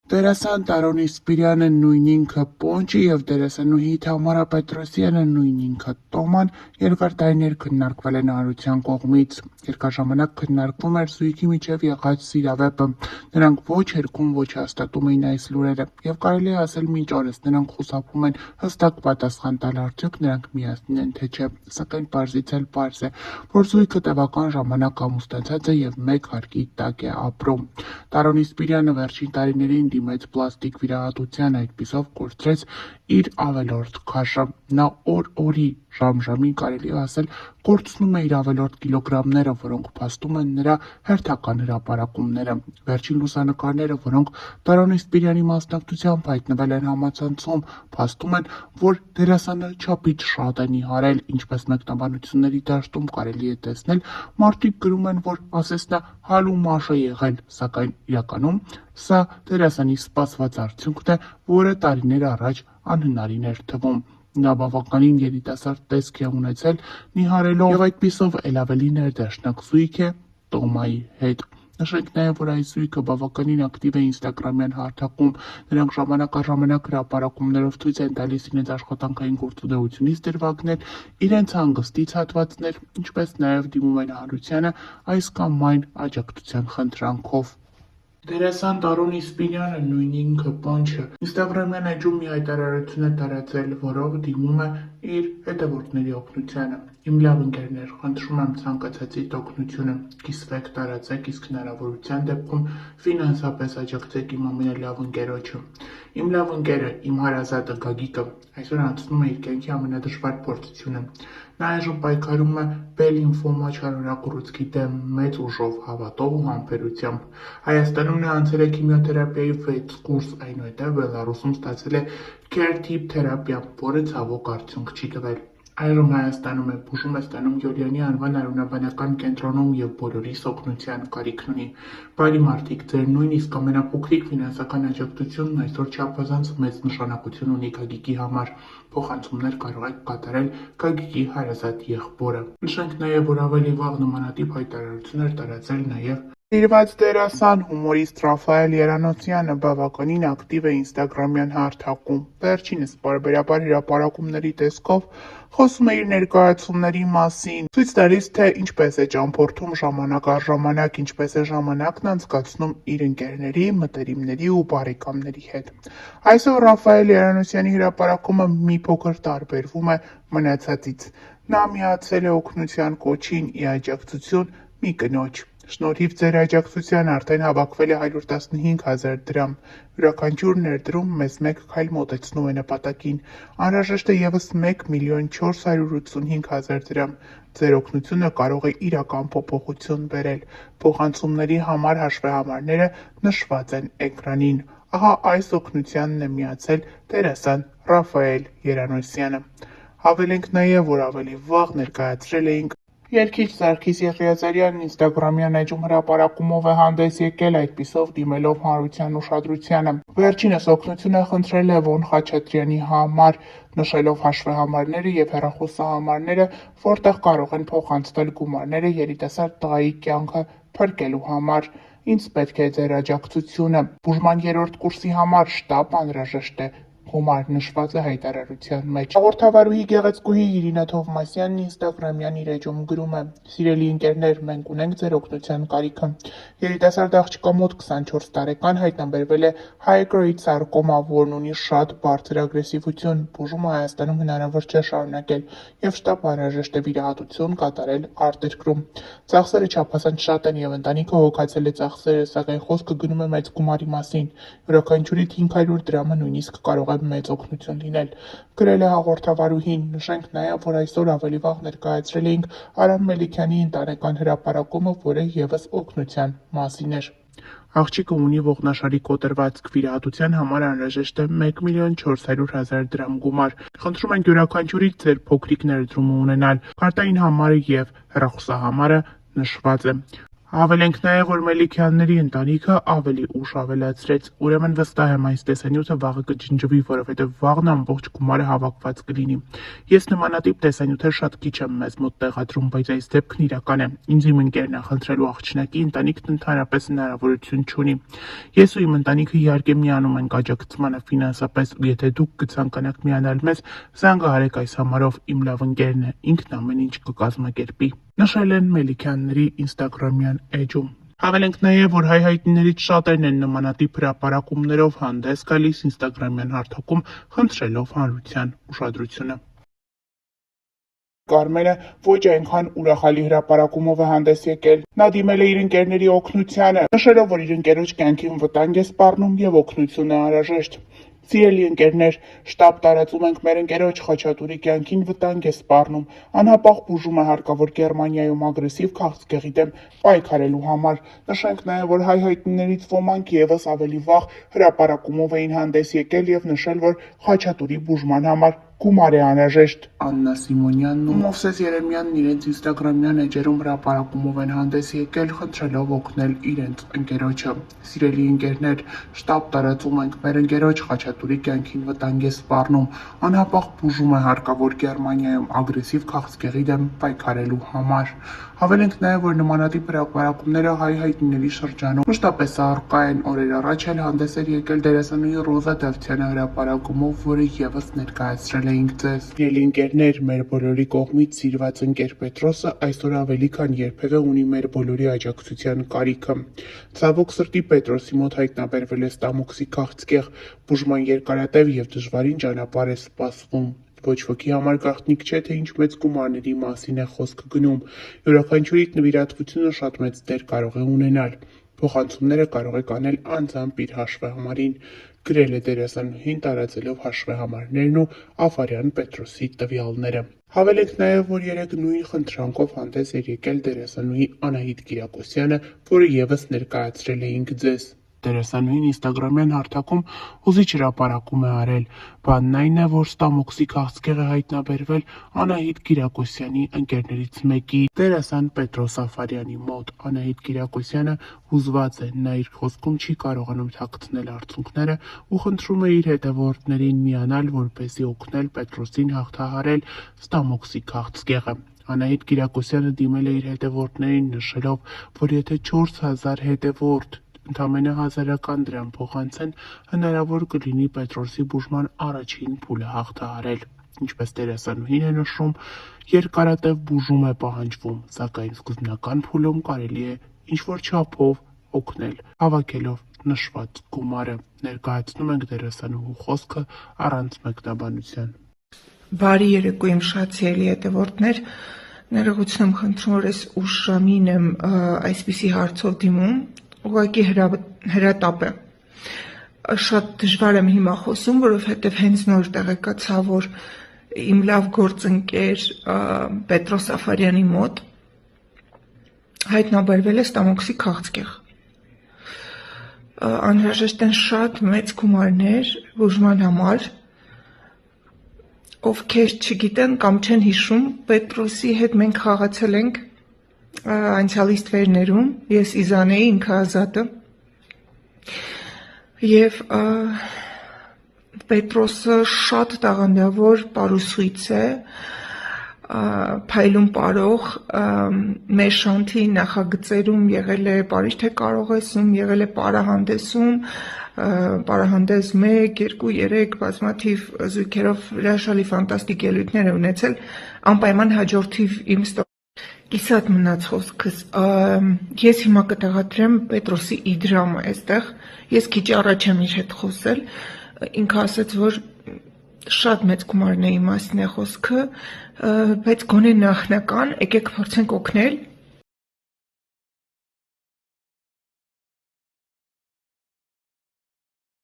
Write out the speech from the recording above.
Դերասան Տարոնի Սպիրյանը նույն ինքը Պոնչը և դերասանուհի Թամարա Պետրոսյանը նույն ինքը Տոման երկար տարիներ քննարկվել են հանրության կողմից։ Երկար ժամանակ քննարկվում էր զույգի միջև եղած սիրավեպը։ Նրանք ոչ հերքում, ոչ հաստատում էին այս լուրերը, և կարելի է ասել մինչ օրս նրանք խուսափում են հստակ պատասխան տալ արդյոք նրանք միասին են թե չէ, սակայն պարզից էլ պարզ է, որ զույգը տևական ժամանակ ամուսնացած է և մեկ հարկի տակ է ապրում։ Տարոնի Սպիրյանը վերջին տարիներին դիմեց պլաստիկ վիրահատության, այդպիսով կորցրեց իր ավելորդ քաշը։ Նա օր-օրի, ժամ-ժամի կարելի է ասել կորցնում է իր ավելորդ կիլոգրամները, որոնք փաստում են նրա հերթական հրապարակումները։ Վերջին լուսանկարները, որոնք Տարոնի Սպիրյանի մասնակցությամբ հայտնվել են համացանցում, փաստում են, որ դերասանը չափից շատ է նիհարել, ինչպես մեկնաբանությունների դաշտում կարելի է տեսնել, մարդիկ գրում են, որ ասես նա հալու-մաշ է եղել, սակայն իրականում սա դերասանի սպասված արդյունքն է, որը տարիներ առաջ անհնարին էր թվում։ Նա բավականին երիտասարդ տեսք է ունեցել նիհարելով և այդպիսով էլ ավելի ներդաշնակ զույգ է Տոմայի հետ։ Նշենք նաև, որ այս զույգը բավականին ակտիվ է ինստագրամյան հարթակում, նրանք ժամանակ առ ժամանակ հրապարակումներով ցույց են տալիս իրենց աշխատանքային գործունեությունից դրվագներ, իրենց հանգստից հատվածներ, ինչպես նաև դիմում են հանրությանը այս կամ այն աջակցության խնդրանքով։ Դերասան Տարոնի Սպիրյանը նույն ինքը Պոնչը ինստագրամյան էջում մի հայտարարություն է տարածել, որով դիմում է իր հետևորդների օգնությանը։ Իմ լավ ընկերներ, խնդրում եմ ցանկացածիդ օգնությունը կիսվեք, տարածեք, իսկ հնարավորության դեպքում ֆինանսապես աջակցեք իմ ամենալավ ընկերոջը։ Իմ լավ ընկերը, իմ հարազատը Գագիկը այսօր անցնում է իր կյանքի ամենադժվար փորձությունը։ Նա այժմ պայքարում է Բելինֆոմա չարորակ դեմ մեծ ուժով, հավատով ու համբերությամբ։ Հայաստանում նա անցել է քիմիոթերապիայի 6 կուրս, այնուհետև Բելառուսում ստացել է Care-Tip թերապիա, որը ցավոք արդյունք չի տվել։ Այժմ Հայաստանում է, բուժում է ստանում Յոլյանի անվան արյունաբանական կենտրոնում և բոլորիս օգնության կարիքն ունի։ Բարի մարդիկ, ձեր նույնիսկ ամենափոքրիկ ֆինանսական աջակցությունն այսօր չափազանց մեծ նշանակություն ունի Գագիկի համար։ Փոխանցումներ կարող եք կատարել Գագիկի հարազատ եղբորը։ Նշենք նաև, որ ավելի վաղ նմանատիպ հայտարարություն էր տարածել նաև Սիրված դերասան, հումորիստ Ռաֆայել Երանոսյանը բավականին ակտիվ է ինստագրամյան հարթակում։ Վերջինս պարբերաբար հրապարակումների տեսքով խոսում է իր ներկայացումների մասին, ցույց տալիս, թե ինչպես է ճամփորդում ժամանակ առ ժամանակ, ինչպես է ժամանակն անցկացնում իր ընկերների, մտերիմների ու բարեկամների հետ։ Այսօր Ռաֆայել Երանոսյանի հրապարակումը մի փոքր տարբերվում է մնացածից։ Նա միացել է օգնության կոչին ի աջակցություն մի կնոջ։ Շնորհիվ ձեր աջակցության արդեն հավաքվել է 115,000 դրամ։ Յուրաքանչյուր ներդրում մեզ մեկ քայլ մոտեցնում է նպատակին։ Անհրաժեշտ է ևս 1,485,000 դրամ։ Ձեր օգնությունը կարող է իրական փոփոխություն բերել։ Փոխանցումների համար հաշվեհամարները նշված են էկրանին։ Ահա այս օգնությանն է միացել դերասան Ռաֆայել Երանոսյանը։ Հավելենք նաև, որ ավելի վաղ ներկայացրել էինք երգիչ Սարգիս Եղիազարյանն ինստագրամյան էջում հրապարակումով է հանդես եկել, այդպիսով դիմելով հանրության ուշադրությանը։ Վերջինս օգնություն է խնդրել Լևոն Խաչատրյանի համար, նշելով հաշվեհամարները և հեռախոսահամարները, որտեղ կարող են փոխանցվել գումարները երիտասարդ տղայի կյանքը փրկելու համար։ Ինձ պետք է ձեր աջակցությունը։ Բուժման 3-րդ կուրսի համար շտապ անհրաժեշտ է։ Գումար նշված է հայտարարության մեջ։ Հաղորդավարուհի գեղեցկուհի Իրինա Թովմասյանն ինստագրամյան իր էջում գրում է. «Սիրելի ընկերներ, մենք ունենք ձեր օգնության կարիքը։ Երիտասարդ աղջկա մոտ 24 տարեկան հայտնաբերվել է high-grade սարկոմա, որն ունի շատ բարձր ագրեսիվություն։ Բուժումը Հայաստանում հնարավոր չէ շարունակել, և շտապ անհրաժեշտ է վիրահատություն կատարել արտերկրում։ Ծախսերը չափազանց շատ են, և ընտանիքը հոգացել է ծախսերը, սակայն խոսքը գնում է մեծ գումարի մասին։ Յուրաքանչյուրից 500 դրամը նույնիսկ կարող է մեծ օգնություն լինել», գրել է հաղորդավարուհին։ Նշենք նաև, որ այսօր ավելի վաղ ներկայացրել էինք Արամ Մելիքյանի ընտանեկան հրապարակումը, որը ևս օգնության մասին էր։ Աղջիկը ունի ողնաշարի կոտրվածք, վիրահատության համար անհրաժեշտ է 1,400,000 դրամ գումար։ Խնդրում ենք յուրաքանչյուրից ձեր փոքրիկ ներդրումը ունենալ։ Կարտային համարը և հեռախոսահամարը նշված է։ Հավելենք նաև, որ Մելիքյանների ընտանիքը ավելի ուշ ավելացրեց. ուրեմն վստահ եմ այս տեսանյութը վաղը կջնջվի, որովհետև վաղն ամբողջ գումարը հավաքված կլինի։ Ես նմանատիպ տեսանյութեր շատ քիչ եմ մեզ մոտ տեղադրում, բայց այս դեպքն իրական է։ Ինձ իմ ընկերն է խնդրելու աղջնակի, ընտանիքն ընդհանրապես հնարավորություն չունի։ Ես ու իմ ընտանիքը իհարկե միանում ենք աջակցմանը ֆինանսապես, ու եթե դուք կցանկանաք միանալ մեզ, զանգահարեք այս համարով, իմ լավ ընկերն է, ինքն ամեն ինչ կկազմակերպի, նշել են Մելիքյանների ինստագրամյան էջում։ Հավելենք նաև, որ հայհայտնիներից շատերն են նմանատիպ հրապարակումներով հանդես գալիս ինստագրամյան հարթակում, խնդրելով հանրության ուշադրությունը։ Կարմենը ոչ այնքան ուրախալի հրապարակումով է հանդես եկել։ Նա դիմել է իր ընկերների օգնությանը, նշելով, որ իր ընկերոջ կյանքին վտանգ է սպառնում եւ օգնություն է անհրաժեշտ։ Սիրելի ընկերներ, շտապ տարածում ենք մեր ընկերոջ Խաչատուրի կյանքին վտանգ է սպառնում, անհապաղ բուժում է հարկավոր Գերմանիայում ագրեսիվ քաղցկեղի դեմ պայքարելու համար։ Նշենք նաև, որ հայհայտնիներից ոմանք եւս ավելի վաղ հրապարակումով էին հանդես եկել եւ նշել, որ Խաչատուրի բուժման համար գումար է անհրաժեշտ։ Աննա Սիմոնյանն ու Մովսես Երեմյանն իրենց ինստագրամյան էջերում հրապարակումով են հանդես եկել, խնդրելով օգնել իրենց ընկերոջը։ Սիրելի ընկերներ, շտապ տարածում ենք մեր ընկերոջ Խաչատուրի կյանքին վտանգ է սպառնում, անհապաղ բուժում է հարկավոր Գերմանիայում ագրեսիվ քաղցկեղի դեմ պայքարելու համար։ Հավելենք նաև, որ նմանատիպ հրապարակումները հայհայտնիների շրջանում մշտապես առկա են։ Օրեր առաջ էլ հանդես էր եկել դերասանուհի Ռոզա Դավթյանը հրապարակումով, որը եւս ներկայացրել էինք ձեզ։ Սիրելի ընկերներ, մեր բոլորի կողմից սիրված ընկեր Պետրոսը այսօր ավելի քան երբևէ ունի մեր բոլորի աջակցության կարիքը։ Ցավոք սրտի Պետրոսի մոտ հայտնաբերվել է ստամոքսի քաղցկեղ, բուժման երկարատև եւ դժվարին ճանապարհ է սպասվում։ Ոչ ոքի համար գաղտնիք չէ, թե ինչ մեծ գումարների մասին է խոսքը գնում։ Յուրաքանչյուրի նվիրատվությունը շատ մեծ դեր կարող է ունենալ։ Փոխանցումները կարող եք անել անձամբ իր հաշվեհամարին, գրել է դերասանուհին, տարածելով հաշվեհամարներն ու Աֆարյան Պետրոսի տվյալները։ Հավելենք նաև, որ երեկ նույն խնդրանքով հանդես էր եկել դերասանուհի Անահիտ Կիրակոսյանը, որը եւս ներկայացրել էինք ձեզ։ Դերասանուհին ինստագրամյան հարթակում հուզիչ հրապարակում է արել։ Բանն այն է, որ ստամոքսի քաղցկեղ է հայտնաբերվել Անահիտ Կիրակոսյանի ընկերներից մեկի, դերասան Պետրոս Աֆարյանի մոտ։ Անահիտ Կիրակոսյանը հուզված է, նա իր խոսքում չի կարողանում թաքցնել արցունքները ու խնդրում է իր հետևորդներին միանալ, որպեսզի օգնել Պետրոսին հաղթահարել ստամոքսի քաղցկեղը։ Անահիտ Կիրակոսյանը դիմել է իր հետևորդներին, նշելով, որ եթե 4000 հետևորդ ընդամենը 1000 դրամ փոխանցեն, հնարավոր կլինի Պետրոսի բուժման առաջին փուլը հաղթահարել։ Ինչպես դերասանուհին է նշում, երկարատև բուժում է պահանջվում, սակայն սկզբնական փուլում կարելի է ինչ-որ չափով օգնել, հավաքելով նշված գումարը։ Ներկայացնում ենք դերասանուհու խոսքը առանց մեկնաբանության։ Բարի երեկո իմ շատ սիրելի հետևորդներ, ներողություն եմ խնդրում, որ այս ուշ ժամին եմ այսպիսի հարցով դիմում, ուղղակի հրատապ է։ Շատ դժվար եմ հիմա խոսում, որովհետև հենց նոր տեղեկացա, որ իմ լավ գործընկեր Պետրոս Աֆարյանի մոտ հայտնաբերվել է ստամոքսի քաղցկեղ։ Անհրաժեշտ են շատ մեծ գումարներ բուժման համար, ովքեր չգիտեն կամ չեն հիշում, Պետրոսի հետ մենք խաղացել ենք անցյալի ստվերներում, ես Իզանեի, ինքը Ազատը, և Պետրոսը շատ տաղանդավոր պարուսույց է, փայլուն պարող, մեր շանթի նախագծերում եղել է Պարիժ թե կարող եսում, եղել է պարահանդեսում, պարահանդես 1, 2, 3 բազմաթիվ զույգերով հրաշալի ֆանտաստիկ ելույթներ է ունեցել, անպայման հաջորդիվ իմ կիսատ մնաց խոսքս, ես հիմա կտեղադրեմ Պետրոսի իդրամը այստեղ, ես քիչ առաջ եմ իր հետ խոսել, ինքը ասաց, որ շատ մեծ գումարների մասին է խոսքը, բայց գոնե նախնական, եկեք փորձենք օգնել,